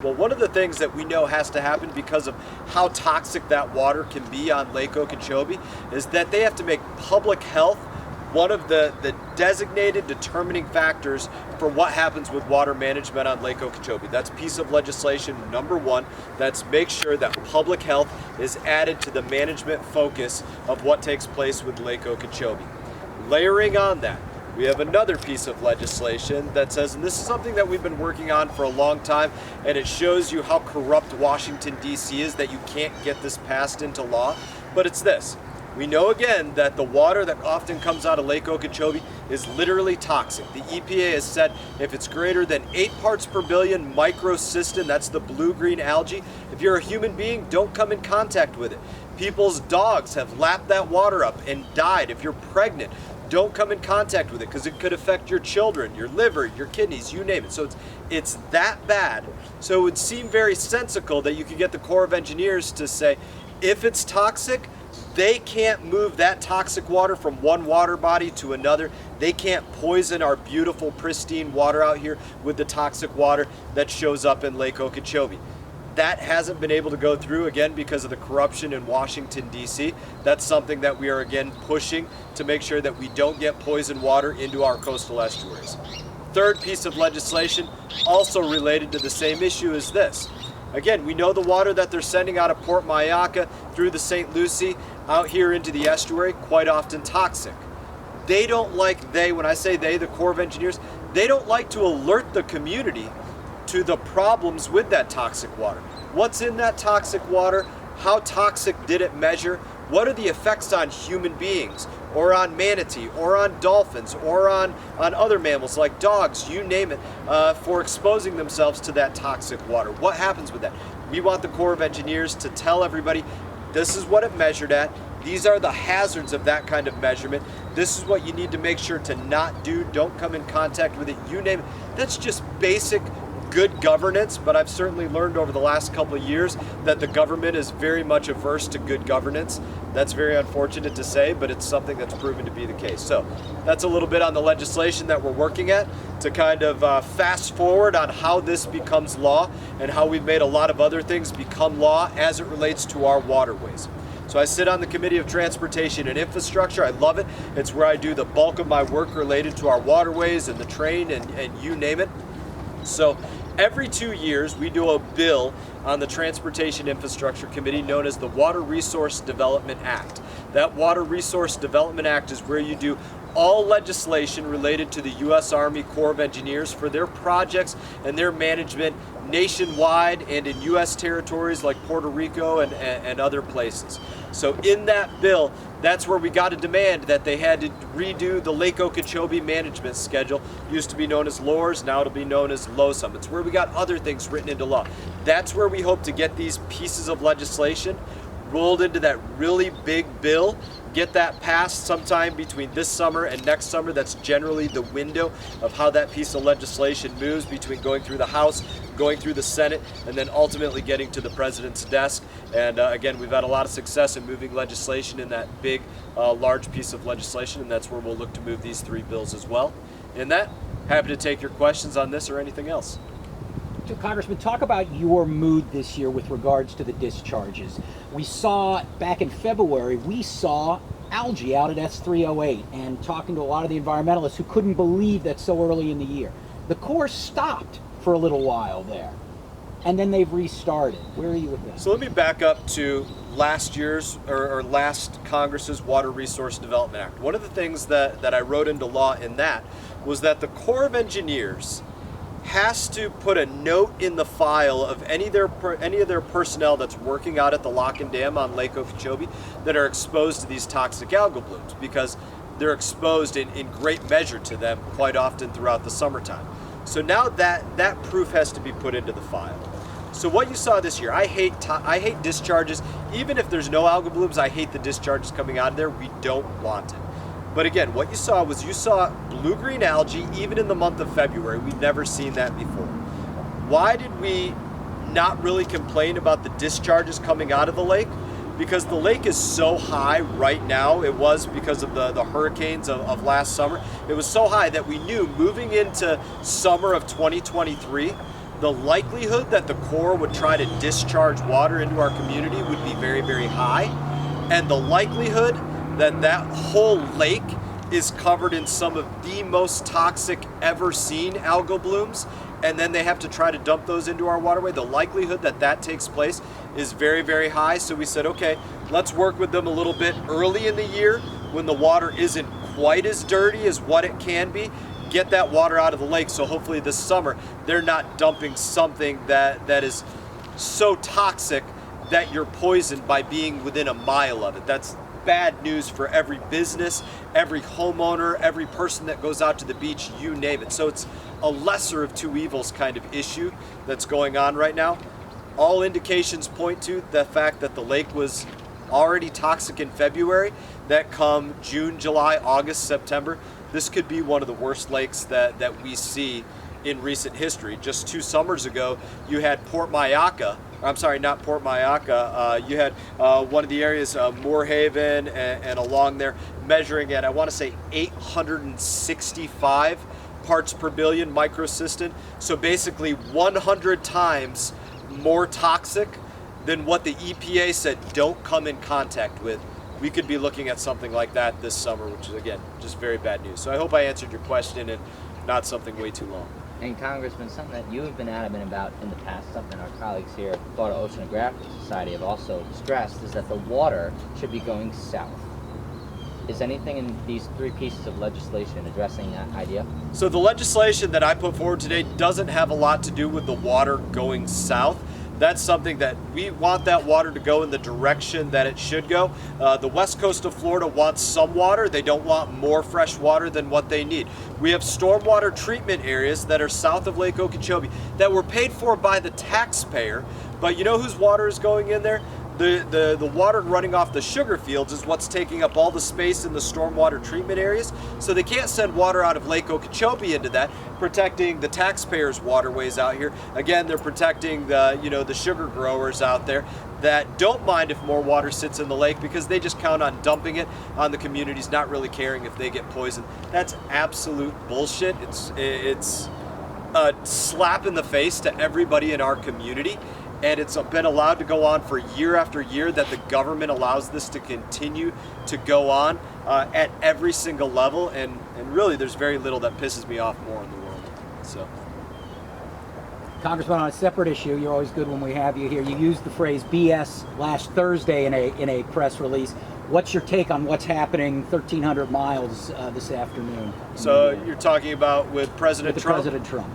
Well, one of the things that we know has to happen because of how toxic that water can be on Lake Okeechobee is that they have to make public health one of the designated determining factors for what happens with water management on Lake Okeechobee. That's piece of legislation number one. That's make sure that public health is added to the management focus of what takes place with Lake Okeechobee. Layering on that, we have another piece of legislation that says, and this is something that we've been working on for a long time, and it shows you how corrupt Washington, D.C. is that you can't get this passed into law, but it's this. We know again that the water that often comes out of Lake Okeechobee is literally toxic. The EPA has said if it's greater than 8 parts per billion microcystin, that's the blue-green algae, if you're a human being, don't come in contact with it. People's dogs have lapped that water up and died. If you're pregnant, don't come in contact with it because it could affect your children, your liver, your kidneys, you name it. So it's that bad. So it would seem very sensical that you could get the Corps of Engineers to say, if it's toxic, they can't move that toxic water from one water body to another. They can't poison our beautiful, pristine water out here with the toxic water that shows up in Lake Okeechobee. That hasn't been able to go through, again, because of the corruption in Washington, D.C. That's something that we are, again, pushing to make sure that we don't get poisoned water into our coastal estuaries. Third piece of legislation, also related to the same issue, is this. Again, we know the water that they're sending out of Port Mayaca through the St. Lucie out here into the estuary, quite often toxic. They don't like, when I say they, the Corps of Engineers, they don't like to alert the community to the problems with that toxic water. What's in that toxic water? How toxic did it measure? What are the effects on human beings, or on manatee, or on dolphins, or on other mammals like dogs, you name it, for exposing themselves to that toxic water? What happens with that? We want the Corps of Engineers to tell everybody, this is what it measured at. These are the hazards of that kind of measurement. This is what you need to make sure to not do. Don't come in contact with it, you name it. That's just basic good governance, but I've certainly learned over the last couple of years that the government is very much averse to good governance. That's very unfortunate to say, but it's something that's proven to be the case. So that's a little bit on the legislation that we're working at to kind of fast forward on how this becomes law and how we've made a lot of other things become law as it relates to our waterways. So I sit on the Committee of Transportation and Infrastructure. I love it. It's where I do the bulk of my work related to our waterways and the train and you name it. So every 2 years, we do a bill on the Transportation Infrastructure Committee known as the Water Resource Development Act. That Water Resource Development Act is where you do all legislation related to the U.S. Army Corps of Engineers for their projects and their management nationwide and in U.S. territories like Puerto Rico and other places. So in that bill, that's where we got a demand that they had to redo the Lake Okeechobee management schedule. Used to be known as LORS, now it'll be known as LOSUM. It's where we got other things written into law. That's where we hope to get these pieces of legislation rolled into that really big bill, get that passed sometime between this summer and next summer. That's generally the window of how that piece of legislation moves between going through the House, going through the Senate, and then ultimately getting to the President's desk. And again, we've had a lot of success in moving legislation in that big, large piece of legislation, and that's where we'll look to move these 3 bills as well. In that, happy to take your questions on this or anything else. So, Congressman, talk about your mood this year with regards to the discharges. We saw back in February, we saw algae out at S308, and talking to a lot of the environmentalists who couldn't believe that so early in the year. The Corps stopped for a little while there, and then they've restarted. Where are you with this? So let me back up to last year's or last Congress's Water Resource Development Act. One of the things that I wrote into law in that was that the Corps of Engineers has to put a note in the file of any of their personnel that's working out at the lock and dam on Lake Okeechobee that are exposed to these toxic algal blooms, because they're exposed in great measure to them quite often throughout the summertime. So now that proof has to be put into the file. So what you saw this year, I hate discharges. Even if there's no algal blooms, I hate the discharges coming out of there. We don't want it. But again, what you saw blue-green algae even in the month of February. We've never seen that before. Why did we not really complain about the discharges coming out of the lake? Because the lake is so high right now. It was because of the hurricanes of last summer. It was so high that we knew moving into summer of 2023 the likelihood that the Corps would try to discharge water into our community would be very, very high. And the likelihood that that whole lake is covered in some of the most toxic ever seen algal blooms, and then they have to try to dump those into our waterway, the likelihood that that takes place is very, very high. So we said, okay, let's work with them a little bit early in the year when the water isn't quite as dirty as what it can be. Get that water out of the lake, so hopefully this summer they're not dumping something that is so toxic that you're poisoned by being within a mile of it. That's bad news for every business, every homeowner, every person that goes out to the beach, you name it. So it's a lesser of two evils kind of issue that's going on right now. All indications point to the fact that the lake was already toxic in February, that come June, July, August, September, this could be one of the worst lakes that we see in recent history. Just 2 summers ago, you had Port Mayaca, I'm sorry, not Port Mayaca, you had one of the areas, Moorhaven and along there, measuring at, I want to say, 865 parts per billion microcystin. So basically 100 times more toxic than what the EPA said don't come in contact with. We could be looking at something like that this summer, which is, again, just very bad news. So I hope I answered your question and not something way too long. And Congressman, something that you have been adamant about in the past, something our colleagues here at Florida Oceanographic Society have also stressed, is that the water should be going south. Is anything in these 3 pieces of legislation addressing that idea? So the legislation that I put forward today doesn't have a lot to do with the water going south. That's something that we want that water to go in the direction that it should go. The west coast of Florida wants some water. They don't want more fresh water than what they need. We have stormwater treatment areas that are south of Lake Okeechobee that were paid for by the taxpayer, but you know whose water is going in there? The water running off the sugar fields is what's taking up all the space in the stormwater treatment areas. So they can't send water out of Lake Okeechobee into that, protecting the taxpayers' waterways out here. Again, they're protecting the sugar growers out there that don't mind if more water sits in the lake because they just count on dumping it on the communities, not really caring if they get poisoned. That's absolute bullshit. It's a slap in the face to everybody in our community. And it's been allowed to go on for year after year, that the government allows this to continue to go on at every single level. And really, there's very little that pisses me off more in the world. So, Congressman, on a separate issue, you're always good when we have you here. You used the phrase BS last Thursday in a press release. What's your take on what's happening 1,300 miles this afternoon? So you're talking about with President Trump? President Trump.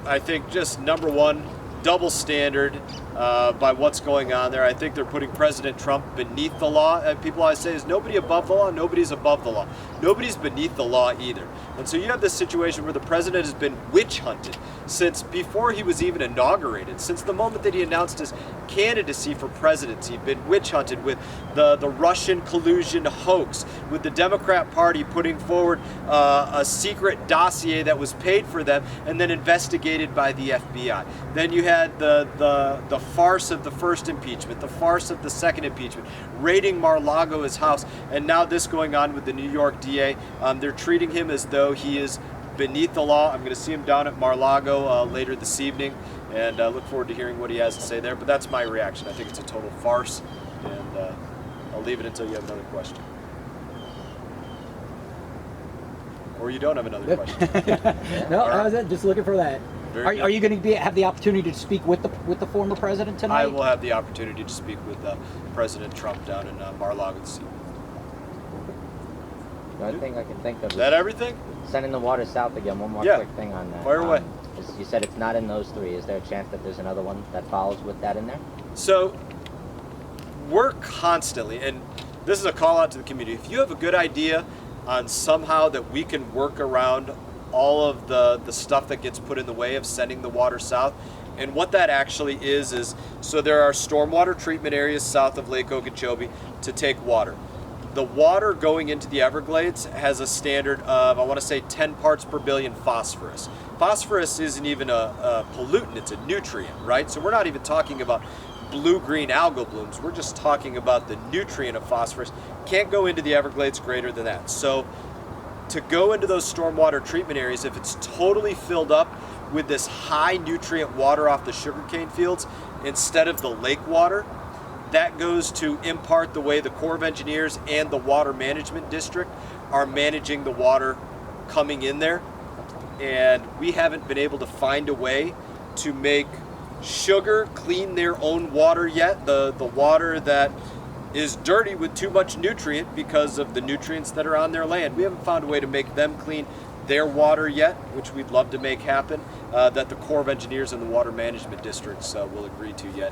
I think just number one, double standard by what's going on there. I think they're putting President Trump beneath the law. And people always say, is nobody above the law? Nobody's above the law. Nobody's beneath the law either. And so you have this situation where the president has been witch hunted since before he was even inaugurated. Since the moment that he announced his candidacy for presidency, he'd been witch hunted with the Russian collusion hoax, with the Democrat Party putting forward a secret dossier that was paid for them and then investigated by the FBI. Then you had the farce of the first impeachment, the farce of the second impeachment, raiding Mar-a-Lago's house, and now this going on with the New York DA. They're treating him as though he is beneath the law. I'm going to see him down at Mar-a-Lago later this evening, and look forward to hearing what he has to say there. But that's my reaction. I think it's a total farce, and I'll leave it until you have another question. Or you don't have another question. No, I was just looking for that. Are you going to have the opportunity to speak with the former president tonight? I will have the opportunity to speak with President Trump down in Mar-a-Lago this evening. The only thing I can think of Is that everything? Sending the water south again. One more Yeah. quick thing on that. Fire away. You said it's not in those 3. Is there a chance that there's another one that follows with that in there? So we're constantly, and this is a call out to the community, if you have a good idea on somehow that we can work around all of the stuff that gets put in the way of sending the water south, and what that actually is so there are stormwater treatment areas south of Lake Okeechobee to take water. The water going into the Everglades has a standard of, I want to say, 10 parts per billion phosphorus. Phosphorus isn't even a pollutant, it's a nutrient, right? So we're not even talking about blue-green algal blooms. We're just talking about the nutrient of phosphorus. Can't go into the Everglades greater than that. So to go into those stormwater treatment areas, if it's totally filled up with this high nutrient water off the sugarcane fields instead of the lake water. That goes to impart the way the Corps of Engineers and the Water Management District are managing the water coming in there. And we haven't been able to find a way to make sugar clean their own water yet. The water that is dirty with too much nutrient because of the nutrients that are on their land. We haven't found a way to make them clean their water yet, which we'd love to make happen, that the Corps of Engineers and the Water Management Districts will agree to yet,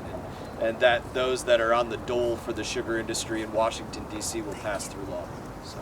and that those that are on the dole for the sugar industry in Washington, D.C. will pass through law. So.